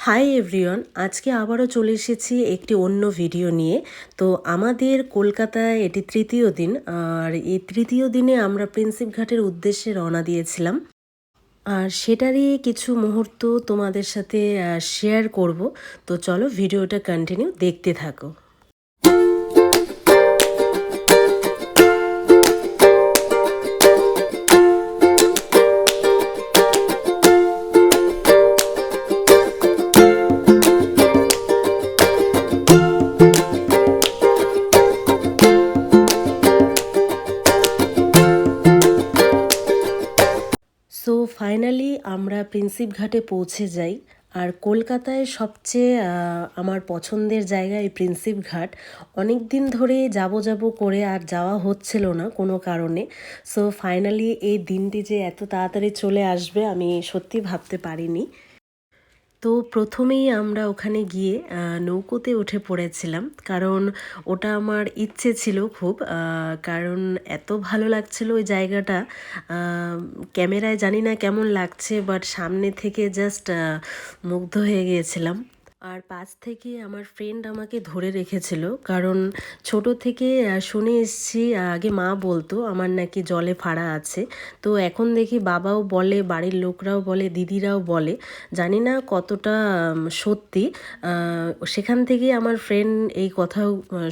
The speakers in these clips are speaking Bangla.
হাই এভরিওয়ান, আজকে আবারও চলে এসেছি একটি অন্য ভিডিও নিয়ে। তো আমাদের কলকাতায় এটি তৃতীয় দিন, আর এই তৃতীয় দিনে আমরা প্রিন্সেপ ঘাটের উদ্দেশ্যে রওনা দিয়েছিলাম। আর সেটারই কিছু মুহূর্ত তোমাদের সাথে শেয়ার করব। তো চলো ভিডিওটা কন্টিনিউ দেখতে থাকো। সো ফাইনালি আমরা প্রিন্সেপ ঘাটে পৌঁছে যাই। আর কলকাতায় সবচেয়ে আমার পছন্দের জায়গা এই প্রিন্সেপ ঘাট। অনেক দিন ধরে যাব করে আর যাওয়া হচ্ছিল না কোনো কারণে। সো ফাইনালি এই দিনটি যে এত তাড়াতাড়ি চলে আসবে আমি সত্যি ভাবতে পারিনি। তো প্রথমেই আমরা ওখানে গিয়ে নৌকোতে উঠে পড়েছিলাম, কারণ ওটা আমার ইচ্ছে ছিল খুব, কারণ এত ভালো লাগছিল ওই জায়গাটা। ক্যামেরায় জানি না কেমন লাগছে, বাট সামনে থেকে জাস্ট মুগ্ধ হয়ে গিয়েছিলাম। আর পাশ থেকে আমার ফ্রেন্ড আমাকে ধরে রেখেছিল, কারণ ছোট থেকে শুনে এসেছি, আগে মা বলতো আমার নাকি জলে ফাড়া আছে। তো এখন দেখি বাবাও বলে, বাড়ির লোকরাও বলে, দিদিরাও বলে, জানি না কতটা সত্যি। সেখান থেকে আমার ফ্রেন্ড এই কথাও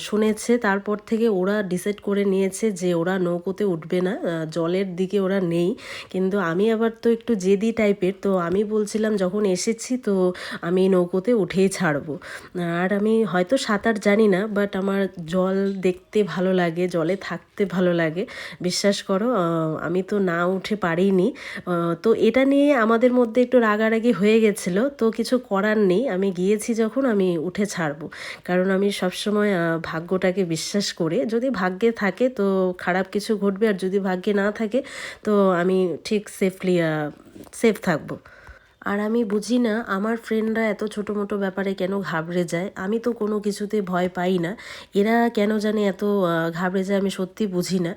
শুনেছে, তারপর থেকে ওরা ডিসাইড করে নিয়েছে যে ওরা নৌকোতে উঠবে না, জলের দিকে ওরা নেই। কিন্তু আমি আবার তো একটু জেদি টাইপের, তো আমি বলছিলাম যখন এসেছি তো আমি নৌকোতে উঠেই ছাড়বো। আর আমি হয়তো সাঁতার জানি না, বাট আমার জল দেখতে ভালো লাগে, জলে থাকতে ভালো লাগে। বিশ্বাস করো, আমি তো না উঠে পারিনি। তো এটা নিয়ে আমাদের মধ্যে একটু রাগারাগি হয়ে গেছিলো, তো কিছু করার নেই, আমি গিয়েছি যখন আমি উঠে ছাড়বো। কারণ আমি সবসময় ভাগ্যটাকে বিশ্বাস করি, যদি ভাগ্যে থাকে তো খারাপ কিছু ঘটবে, আর যদি ভাগ্যে না থাকে তো আমি ঠিক সেফ থাকবো। আর আমি বুঝি না আমার ফ্রেন্ডরা এত ছোটো মোটো ব্যাপারে কেন ঘাবড়ে যায়। আমি তো কোনো কিছুতে ভয় পাই না, এরা কেন জানে এত ঘাবড়ে যায়, আমি সত্যি বুঝি না।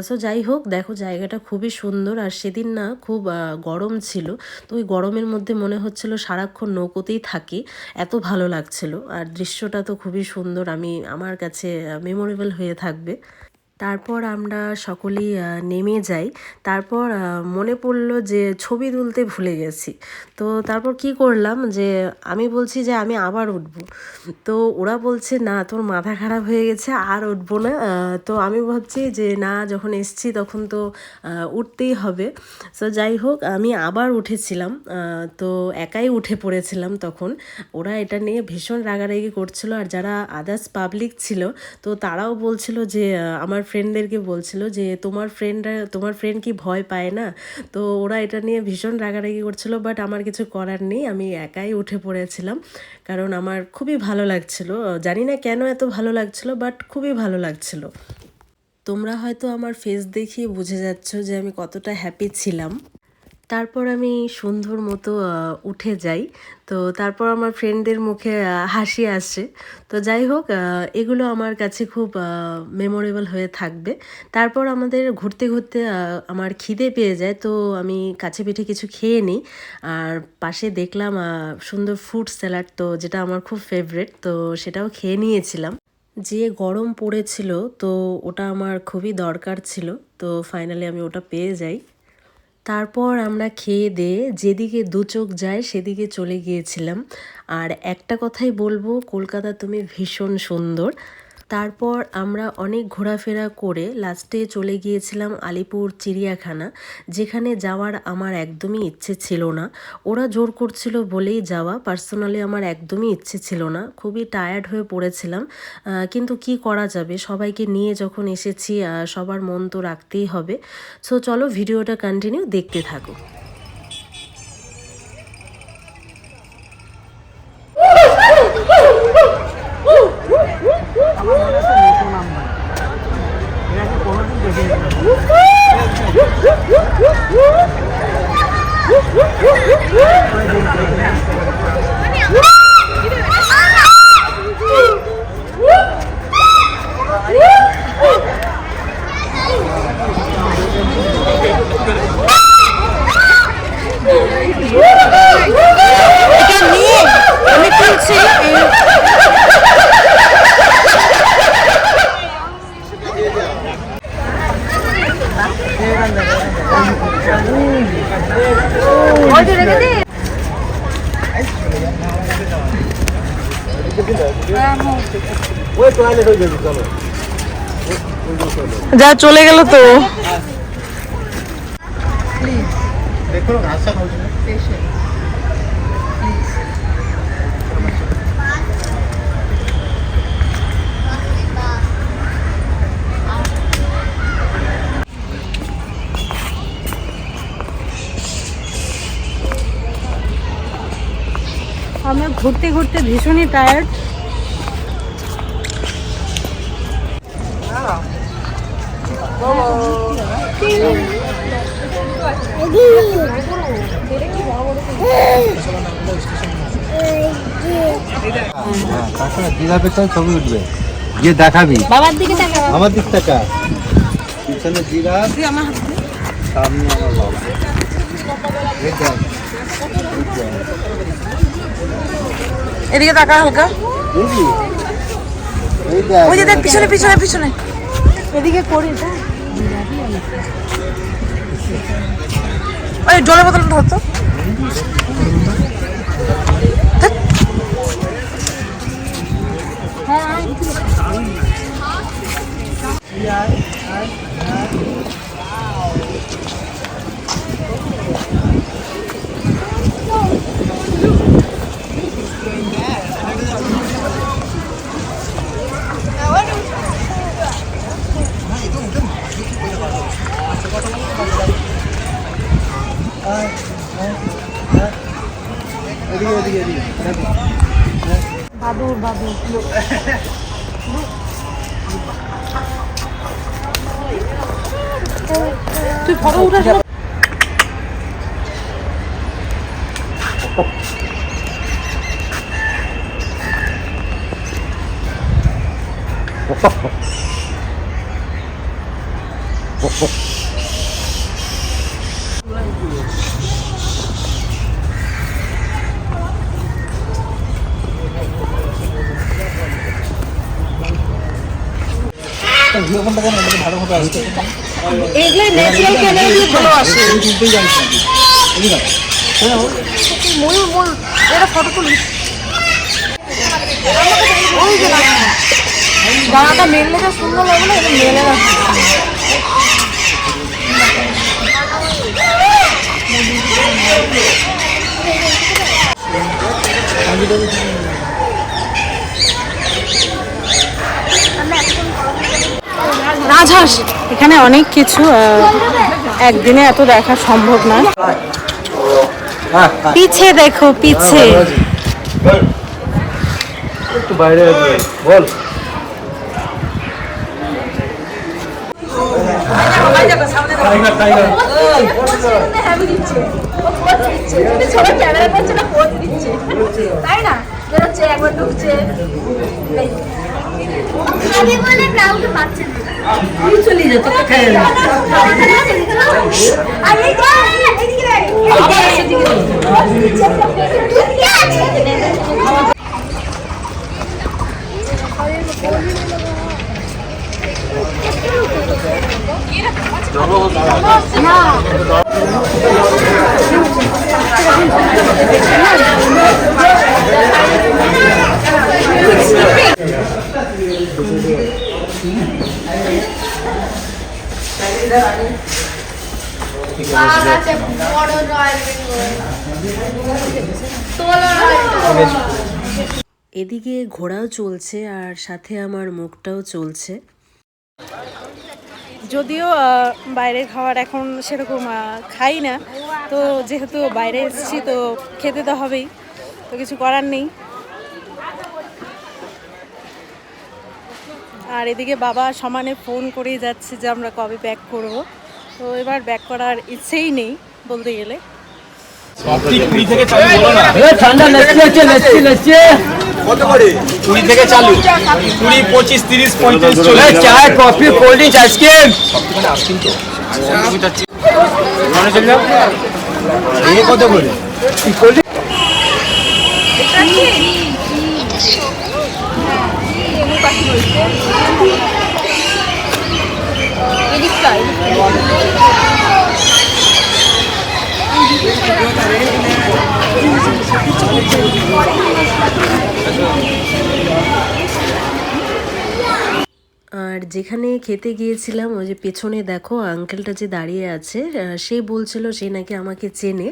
সো যাই হোক, দেখো জায়গাটা খুবই সুন্দর। আর সেদিন না খুব গরম ছিল, তো ওই গরমের মধ্যে মনে হচ্ছিল সারাক্ষণ নৌকোতেই থাকি, এত ভালো লাগছিল। আর দৃশ্যটা তো খুবই সুন্দর, আমার কাছে মেমোরেবল হয়ে থাকবে। তারপর আমরা সকলেই নেমে যাই। তারপর মনে পড়লো যে ছবি তুলতে ভুলে গেছি। তো তারপর কি করলাম, যে আমি বলছি যে আমি আবার উঠব। তো ওরা বলছে না, তোর মাথা খারাপ হয়ে গেছে, আর উঠবো না। তো আমি ভাবছি যে না, যখন এসছি তখন তো উঠতেই হবে। সো যাই হোক, আমি আবার উঠেছিলাম। তো একাই উঠে পড়েছিলাম তখন। ওরা এটা নিয়ে ভীষণ রাগারাগি করছিল, আর যারা আদার্স পাবলিক ছিল তো তারাও বলছিল যে আমার ফ্রেন্ডদেরকে বলছিল যে তোমার ফ্রেন্ড কি ভয় পায় না। তো ওরা এটা নিয়ে ভীষণ রাগারাগি করছিল, বাট আমার কিছু করার নেই, আমি একাই উঠে পড়েছিলাম। কারণ আমার খুবই ভালো লাগছিল, জানি না কেন এত ভালো লাগছিল, বাট খুবই ভালো লাগছিল। তোমরা হয়তো আমার ফেস দেখিয়ে বুঝে যাচ্ছ যে আমি কতটা হ্যাপি ছিলাম। তারপর আমি সুন্দর মতো উঠে যাই। তো তারপর আমার ফ্রেন্ডদের মুখে হাসি আসে। তো যাই হোক, এগুলো আমার কাছে খুব মেমোরেবল হয়ে থাকবে। তারপর আমাদের ঘুরতে ঘুরতে আমার খিদে পেয়ে যায়, তো আমি কাছে পিঠে কিছু খেয়ে নিই। আর পাশে দেখলাম সুন্দর ফ্রুট স্যালাড, তো যেটা আমার খুব ফেভারিট, তো সেটাও খেয়ে নিয়েছিলাম। যে গরম পড়েছিল তো ওটা আমার খুবই দরকার ছিল, তো ফাইনালি আমি ওটা পেয়ে যাই। তারপর আমরা খেয়ে দিয়ে যেদিকে দু চোখ যায় সেদিকে চলে গিয়েছিলাম। আর একটা কথাই বলবো, কলকাতা তুমি ভীষণ সুন্দর। তারপর আমরা অনেক ঘোরাফেরা করে লাস্টে চলে গিয়েছিলাম আলিপুর চিড়িয়াখানা, যেখানে যাওয়ার আমার একদমই ইচ্ছে ছিল না। ওরা জোর করছিল বলেই যাওয়া, পার্সোনালি আমার একদমই ইচ্ছে ছিল না, খুবই টায়ার্ড হয়ে পড়েছিলাম। কিন্তু কি করা যাবে, সবাইকে নিয়ে যখন এসেছি সবার মন তো রাখতেই হবে। সো চলো ভিডিওটা কন্টিনিউ দেখতে থাকো। যা চলে গেল তো। আমরা ঘুরতে ঘুরতে ভীষণই টায়ার্ড। ছবি উঠবে, গিয়ে দেখাবি বাবার দিকে তাকা, আমার দিক টাকা পিছনে জিরাফ, সামনে আমার বাবা। এদিকে তাকা হালকা, ওই যে দেখ পিছনে পিছনে পিছনে, এদিকে করি। ওই জলের বোতল ধরতো। বাদুর বাদুর তুই ফটো উঠাস না। এগুলো ন্যাচারাল ক্যামেরা দিয়ে ভালো আসে। ময়ূর ময়ূর এটা ফটো তুলিস। ওই যে ডানাটা মেললে যা সুন্দর লাগবে না, এটা মেলে না। রাজহাঁস, এখানে অনেক কিছু, একদিনে এত দেখা সম্ভব না। পিছে দেখো, পিছে একটু বাইরে বল। তাই না, বেরোচ্ছে একবার ঢুকছে। চলে যেত এদিকে ঘোড়াও চলছে আর সাথে আমার মুখটাও চলছে। যদিও বাইরের খাবার এখন সেরকম খাই না, তো যেহেতু বাইরে এসেছি তো খেতে তো হবেই, তো কিছু করার নেই। আর এদিকে বাবা সমানে ফোন করেই যাচ্ছে যে আমরা কবে ব্যাক করব, তো এবার ব্যাক করার ইচ্ছেই নেই বলতে গেলে। ঠান্ডা লেচছে লেচছে লেচছে কত করে? 20 থেকে চালু, 20, 25, 30, 35 চলে। চায়, কফি, কোল্ড ড্রিঙ্কস, আইসক্রিম। সবথেকে আইসক্রিম তো মনে চলে যাও। এই কত করে? কোল্ড ড্রিঙ্কস আর যেখানে খেতে গিয়েছিলাম ওই যে পেছনে দেখো আঙ্কেলটা যে দাঁড়িয়ে আছে, সে বলছিল সে নাকি আমাকে চেনে।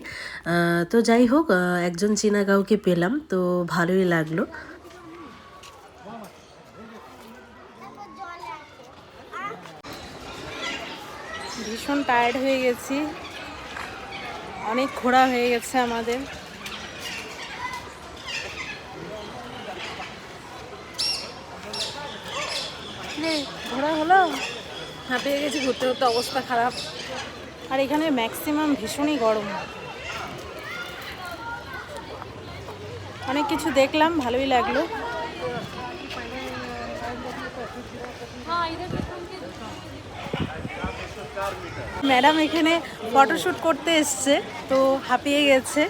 তো যাই হোক, একজন চেনা কাউকে পেলাম, তো ভালোই লাগলো। ভীষণ টায়ার্ড হয়ে গেছি, অনেক ঘোরা হয়ে গেছে আমাদের। ঘোরা হলো, হাঁপিয়ে গেছি, ঘুরতে ঘুরতে অবস্থা খারাপ। আর এখানে ম্যাক্সিমাম ভীষণই গরম। অনেক কিছু দেখলাম, ভালোই লাগলো। ম্যাডাম এখানে ফটোশ্যুট করতে এসছে, তো হাঁপিয়ে গেছে।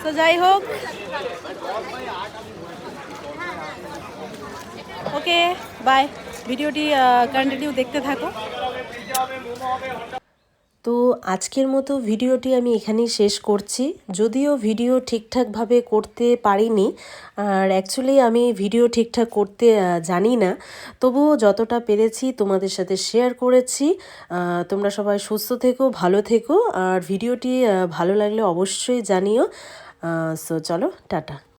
তো যাই হোক, ওকে বাই। ভিডিওটি কন্টিনিউ দেখতে থাকো। তো আজকের মতো ভিডিওটি আমি এখানেই শেষ করছি। যদিও ভিডিও ঠিকঠাকভাবে করতে পারিনি, আর অ্যাকচুয়ালি আমি ভিডিও ঠিকঠাক করতে জানি না, তবুও যতটা পেরেছি তোমাদের সাথে শেয়ার করেছি। তোমরা সবাই সুস্থ থেকো, ভালো থেকো, আর ভিডিওটি ভালো লাগলে অবশ্যই জানিও। সো চলো, টাটা।